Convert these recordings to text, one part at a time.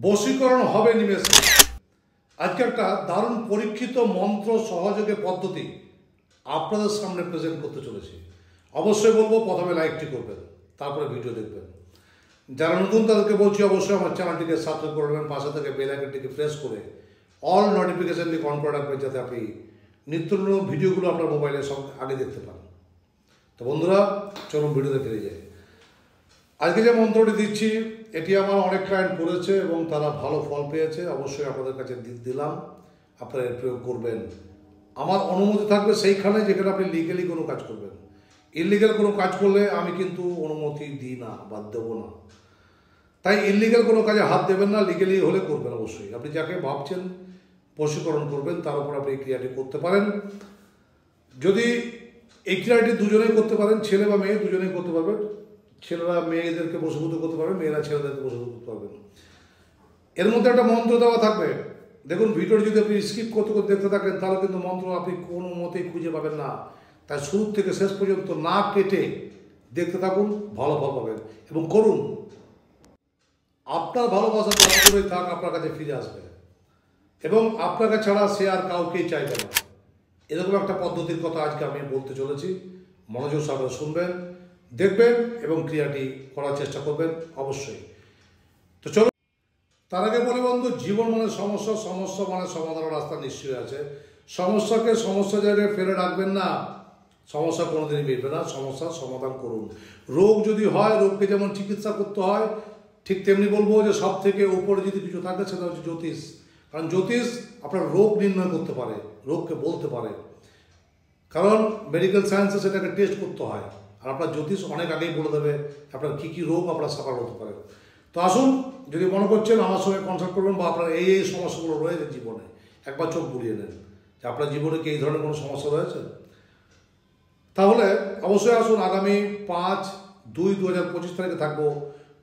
বশীকরণ হবে নিমেষে। আজকে একটা দারুণ পরীক্ষিত মন্ত্র সহযোগে পদ্ধতি আপনাদের সামনে প্রেজেন্ট করতে চলেছি। অবশ্যই বলবো প্রথমে লাইকটি করবেন, তারপরে ভিডিও দেখবেন। যারা নতুন তাদেরকে বলছি অবশ্যই আমার চ্যানেলটিকে সাবস্ক্রাইব করবেন, পাশে থেকে বেল আইকনটিকে প্রেস করে অল নোটিফিকেশনটি অন করে রাখবেন, যাতে আপনি নিত্য নতুন ভিডিওগুলো আপনার মোবাইলে সব আগে দেখতে পান। তো বন্ধুরা, চলুন ভিডিওতে ফিরে যাই। আজকে যে মন্ত্রটি দিচ্ছি এটি আমার অনেক ক্লায়েন্ট করেছে এবং তারা ভালো ফল পেয়েছে। অবশ্যই আপনাদের কাছে দিলাম, আপনারা এর প্রয়োগ করবেন। আমার অনুমতি থাকবে সেইখানে যেখানে আপনি লিগালি কোনো কাজ করবেন। ইলিগাল কোনো কাজ করলে আমি কিন্তু অনুমতি দিই না বা দেবো না। তাই ইলিগাল কোনো কাজে হাত দেবেন না, লিগালি হলে করবেন। অবশ্যই আপনি যাকে ভাবছেন বশীকরণ করবেন তার উপর আপনি এই ক্রিয়াটি করতে পারেন। যদি এই ক্রিয়াটি দুজনেই করতে পারেন, ছেলে বা মেয়ে দুজনেই করতে পারবেন। ছেলেরা মেয়েদেরকে বশীভূত করতে পারবেন, মেয়েরা ছেলেদেরকে বশীভূত করতে পারবেন। এর মধ্যে একটা মন্ত্র দেওয়া থাকবে। দেখুন, ভিডিওটি যদি আপনি স্কিপ করতে করতে দেখতে থাকেন তাহলে কিন্তু মন্ত্র আপনি কোনো মতেই খুঁজে পাবেন না। তাই শুরু থেকে শেষ পর্যন্ত না কেটে দেখতে থাকুন, ভালো ফল পাবেন এবং করুন। আপনার ভালোবাসা যত দূরেই থাক আপনার কাছে ফিরে আসবে এবং আপনাকে ছাড়া সে আর কাউকেই চাইবে না। এরকম একটা পদ্ধতির কথা আজকে আমি বলতে চলেছি। মনোযোগ সহকারে শুনবেন, দেখবেন এবং ক্রিয়াটি করার চেষ্টা করবেন অবশ্যই। তো চলো, তার আগে বলি বন্ধু, জীবন মানে সমস্যা, সমস্যা মানে সমাধানের রাস্তা নিশ্চয়ই আছে। সমস্যাকে সমস্যা জায়গায় ফেলে রাখবেন না, সমস্যা কোনোদিনই মিটবে না। সমস্যার সমাধান করুন। রোগ যদি হয়, রোগকে যেমন চিকিৎসা করতে হয়, ঠিক তেমনি বলবো যে সব থেকে উপরে যদি কিছু থাকে সেটা হচ্ছে জ্যোতিষ। কারণ জ্যোতিষ আপনার রোগ নির্ণয় করতে পারে, রোগকে বলতে পারে। কারণ মেডিকেল সায়েন্সে সেটাকে টেস্ট করতে হয়, আর আপনার জ্যোতিষ অনেক আগেই বলে দেবে আপনার কী কী রোগ আপনার সাফার হতে পারে। তো আসুন, যদি মনে করছেন আমার সঙ্গে কনসাল্ট করবেন বা আপনার এই সমস্যাগুলো রয়েছে জীবনে, একবার চোখ বুলিয়ে নেন যে আপনার জীবনে কি এই ধরনের কোনো সমস্যা রয়েছে, তাহলে অবশ্যই আসুন। আগামী 5/2/2025 তারিখে থাকবো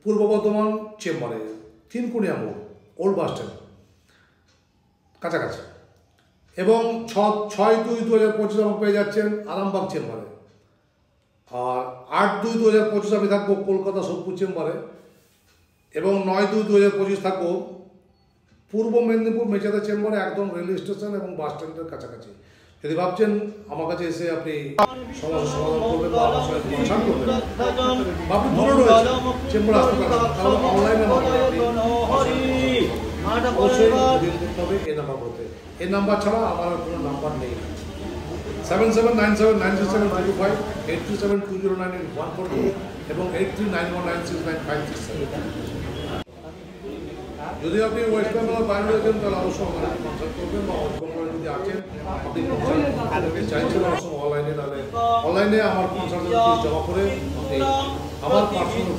পূর্ব বর্ধমান চেম্বারে, 3 কোণিয়া মোড়, ওল্ড বাস স্ট্যান্ড কাছাকাছি। এবং 6/2/2025 আমাকে পেয়ে যাচ্ছেন আরামবাগ চেম্বারে। আর 8/2/2025 আমি থাকবো কলকাতা সোদপুর চেম্বারে। এবং 9/2/2025 থাকবো পূর্ব মেদিনীপুর মেচাদা চেম্বারে, একদম রেলওয়ে স্টেশন এবং বাস স্ট্যান্ডের কাছাকাছি। যদি ভাবছেন আমার কাছে এসে আপনি সমস্যার সমাধান করবেন বা আমার সঙ্গে কনসাল্ট করবেন, বা আপনি দূরে রয়েছেন চেম্বারে আসতে পারেন, তাহলে অনলাইনে অবশ্যই করতে হবে এই নাম্বার বলতে। এই নাম্বার ছাড়া আমার কোনো নাম্বার নেই। 7797967925, 8372098142 এবং 8391969567। যদি আপনি ওয়েস্ট বেঙ্গল বাইরে রয়েছেন তাহলে অবশ্যই আমাদের কনসাল্ট করবেন, বা ওয়েস্ট বেঙ্গলে যদি আছেন আপনি কনসাল্ট চাইছেন অবশ্যই অনলাইনে, তাহলে অনলাইনে আমার কনসাল্ট জমা করে আপনি আমার পার্সোনাল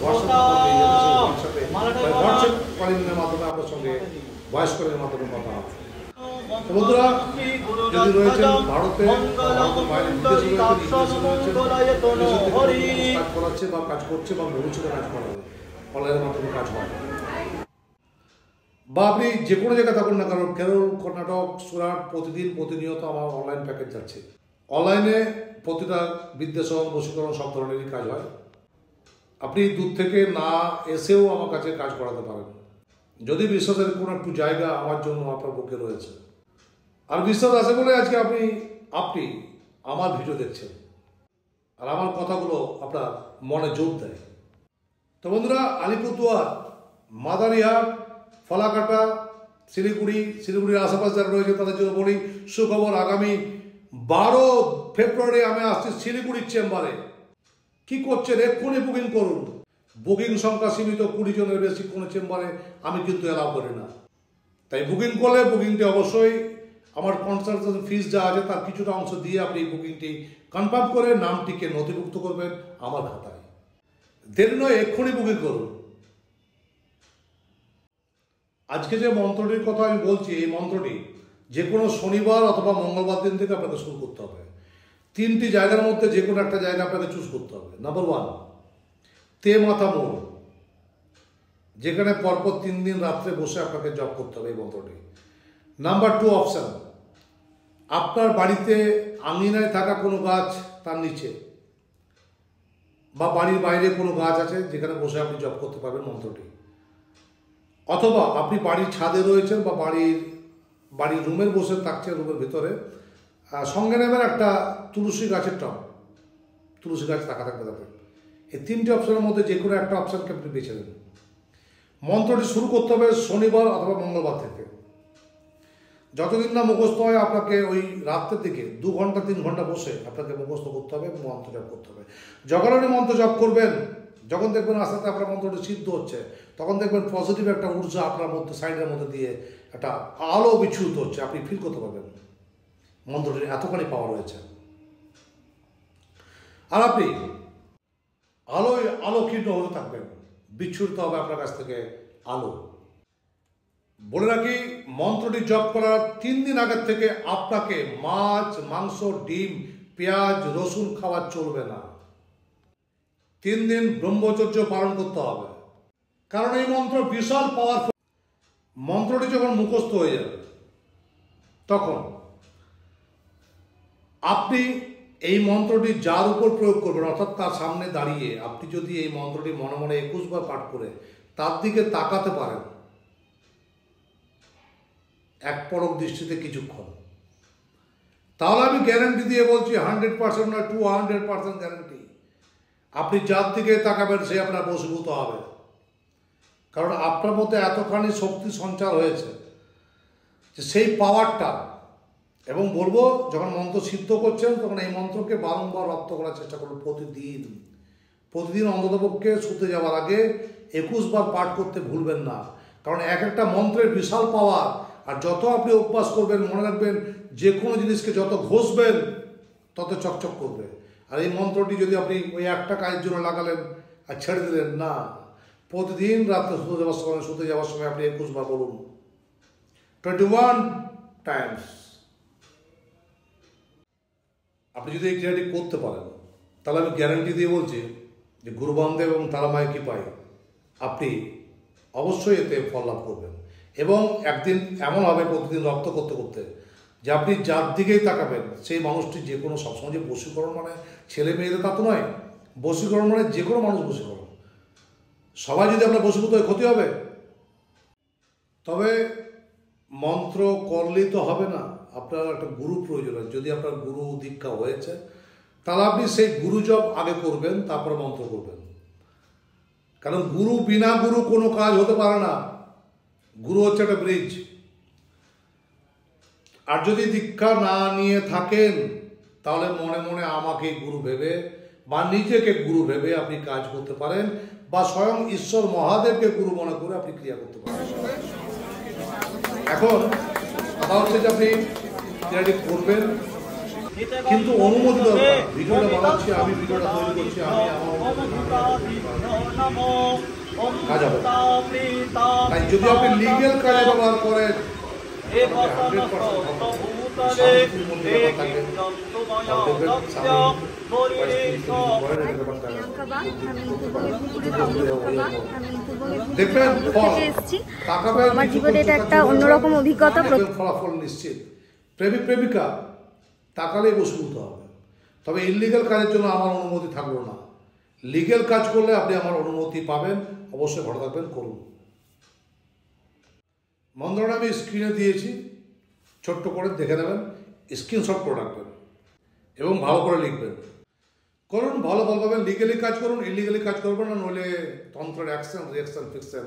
হোয়াটসঅ্যাপ কলিংয়ের মাধ্যমে আপনার সঙ্গে ভয়েস কলের মাধ্যমে কথা হবে। বন্ধুরা, যদি রয়েছেন ভারতে, ভারতের বাইরে, বিদেশে রয়েছেন, কাজ করাচ্ছে বা কাজ করছে বা ভবিষ্যতে কাজ করাবে, অনলাইনের মাধ্যমে কাজ হয়, বা আপনি যে কোনো জায়গায় থাকুন না কারণ কেরল, কর্ণাটক, সুরাট, প্রতিনিয়ত আমার অনলাইন প্যাকেজ যাচ্ছে। অনলাইনে প্রতিটা বিদ্যা সহ বশীকরণ সব ধরনেরই কাজ হয়। আপনি দূর থেকে না এসেও আমার কাছে কাজ করাতে পারেন, যদি বিশ্বাসের কোনো একটু জায়গা আমার জন্য আপনার বুকে রয়েছে। আর বিশ্বাস আছে বলে আজকে আপনি আমার ভিডিও দেখছেন আর আমার কথাগুলো আপনার মনে জোর দেয়। তো বন্ধুরা, আলিপুরদুয়ার, মাদারিহাট, ফলাকাটা, শিলিগুড়ির আশেপাশে যারা রয়েছে তাদের জন্য বলি সুখবর। আগামী 12 ফেব্রুয়ারি আমি আসছি শিলিগুড়ির চেম্বারে। কি করছেন? এক্ষুনি বুকিং করুন। বুকিং সংখ্যা সীমিত, 20 জনের বেশি কোনো চেম্বারে আমি কিন্তু অ্যালাউ করি না। তাই বুকিং করলে বুকিংটি অবশ্যই আমার কনসালটেশন ফিস যা আছে তার কিছুটা অংশ দিয়ে আপনি এই বুকিংটি কনফার্ম করে নামটিকে নথিভুক্ত করবেন আমার খাতায়। দেরি নয়, এক্ষুনি বুকিং করুন। আজকে যে মন্ত্রটির কথা আমি বলছি, এই মন্ত্রটি যে কোনো শনিবার অথবা মঙ্গলবার দিন থেকে আপনাকে শুরু করতে হবে। 3টি জায়গার মধ্যে যে কোনো একটা জায়গা আপনাকে চুজ করতে হবে। নাম্বার 1, তেমাথা মোড়, যেখানে পরপর 3 দিন রাত্রে বসে আপনাকে জপ করতে হবে এই মন্ত্রটি। নাম্বার 2 অপশান, আপনার বাড়িতে আঙিনায় থাকা কোনো গাছ তার নিচে, বা বাড়ির বাইরে কোনো গাছ আছে যেখানে বসে আপনি জপ করতে পারবেন মন্ত্রটি। অথবা আপনি বাড়ির ছাদে রয়েছেন বা বাড়ির রুমের বসে থাকছেন, রুমের ভিতরে সঙ্গে নেবেন একটা তুলসী গাছের টব, তুলসী গাছ থাকা থাকবে তাতে। এই তিনটে অপশনের মধ্যে যে কোনো একটা অপশানকে আপনি বেছে নেন। মন্ত্রটি শুরু করতে হবে শনিবার অথবা মঙ্গলবার থেকে। যতদিন না মুখস্থ হয় আপনাকে ওই রাত্রের দিকে 2 ঘন্টা 3 ঘন্টা বসে আপনাকে মুখস্থ করতে হবে এবং মন্ত্র জপ করতে হবে। যখন আপনি মন্ত্র জপ করবেন, যখন দেখবেন আস্তে আস্তে আপনার মন্ত্রটি সিদ্ধ হচ্ছে, তখন দেখবেন পজিটিভ একটা ঊর্জা আপনার মধ্যে সাইডের মধ্যে দিয়ে একটা আলো বিচ্ছুরিত হচ্ছে, আপনি ফিল করতে পারবেন মন্ত্রটির এতখানি পাওয়ার রয়েছে। আর আপনি আলোকীর্ণ হতে থাকবেন, বিচ্ছুরিত হবে আপনার কাছ থেকে আলো। বলে রাখি, মন্ত্রটি জপ করার 3 দিন আগের থেকে আপনাকে মাছ, মাংস, ডিম, পেঁয়াজ, রসুন খাওয়া চলবে না। 3 দিন ব্রহ্মচর্য পালন করতে হবে, কারণ এই মন্ত্র বিশাল পাওয়ারফুল। মন্ত্রটি যখন মুখস্থ হয়ে যাবে, তখন আপনি এই মন্ত্রটি যার উপর প্রয়োগ করবেন, অর্থাৎ তার সামনে দাঁড়িয়ে আপনি যদি এই মন্ত্রটি মনে মনে 21 বার পাঠ করে তার দিকে তাকাতে পারেন এক পলক দৃষ্টিতে কিছুক্ষণ, তাহলে আমি গ্যারান্টি দিয়ে বলছি 100% না 200% গ্যারান্টি, আপনি যার দিকে তাকাবেন সে আপনার বশীভূত হবে। কারণ আপনার মধ্যে এতখানি শক্তি সঞ্চার হয়েছে যে সেই পাওয়ারটা, এবং বলবো যখন মন্ত্র সিদ্ধ করছেন তখন এই মন্ত্রকে বারংবার রপ্ত করার চেষ্টা করুন। প্রতিদিন অন্ততপক্ষে শুতে যাওয়ার আগে 21 বার পাঠ করতে ভুলবেন না, কারণ এক একটা মন্ত্রের বিশাল পাওয়ার। আর যত আপনি অভ্যাস করবেন, মনে রাখবেন যে কোনো জিনিসকে যত ঘষবেন তত চকচক করবে। আর এই মন্ত্রটি যদি আপনি ওই একটা কাজের জন্য লাগালেন আর ছেড়ে দিলেন না, প্রতিদিন রাত্রে শুতে যাওয়ার সময় আপনি 21 বার বলুন, 21 টাইমস। আপনি যদি এই ক্রিয়াটি করতে পারেন, তাহলে আমি গ্যারান্টি দিয়ে বলছি যে গুরু বামদেব এবং তারামায়ের কৃপায় আপনি অবশ্যই এতে ফল লাভ করবেন। এবং একদিন এমন হবে প্রতিদিন রপ্ত করতে করতে যে আপনি যার দিকেই তাকাবেন সেই মানুষটি যে কোনো, সবসময় যে বশীকরণ মানে ছেলে মেয়েদের তা তো নয়, বশীকরণ মানে যে কোনো মানুষ বশীকরণ। সবাই যদি আপনার বশীভূত হয়ে ক্ষতি হবে। তবে মন্ত্র করলেই তো হবে না, আপনার একটা গুরু প্রয়োজন। যদি আপনার গুরু দীক্ষা হয়েছে তাহলে আপনি সেই গুরু জপ আগে করবেন, তারপরে মন্ত্র করবেন। কারণ বিনা গুরু কোনো কাজ হতে পারে না। গুরু হচ্ছে একটা ব্রিজ। আর যদি দীক্ষা না নিয়ে থাকেন তাহলে মনে মনে আমাকে গুরু ভেবে বা নিজেকে গুরু ভেবে আপনি কাজ করতে পারেন, বা স্বয়ং ঈশ্বর মহাদেবকে গুরু মনে করে আপনি ক্রিয়া করতে পারেন। এখন কথা হচ্ছে যে আপনি ক্রিয়াটি করবেন, কিন্তু অনুমতি দরকার। ভিডিওটা বানাচ্ছি আমি, ভিডিওটা তৈরি করছি আমি, আমার কাজ হবে। তাই যদি আপনি লিগেল কাজে ব্যবহার করেন, আমার জীবনে এটা একটা অন্যরকম অভিজ্ঞতা, ফলাফল নিশ্চিত। প্রেমিক প্রেমিকা তাকালেই বশীভূত হবে। তবে ইলিগাল কাজের জন্য আমার অনুমতি থাকলো না। লিগেল কাজ করলে আপনি আমার অনুমতি পাবেন, অবশ্যই ভালো থাকবেন, করুন। মন্ত্রটা আমি স্ক্রিনে দিয়েছি, ছোট্ট করে দেখে নেবেন, স্ক্রিনশট করে রাখবেন এবং ভালো করে লিখবেন। করুন, ভালো ফল পাবেন। লিগেলি কাজ করুন, ইলিগালি কাজ করবেন না, নইলে তন্ত্রের অ্যাকশন রিয়াকশন ফিকশন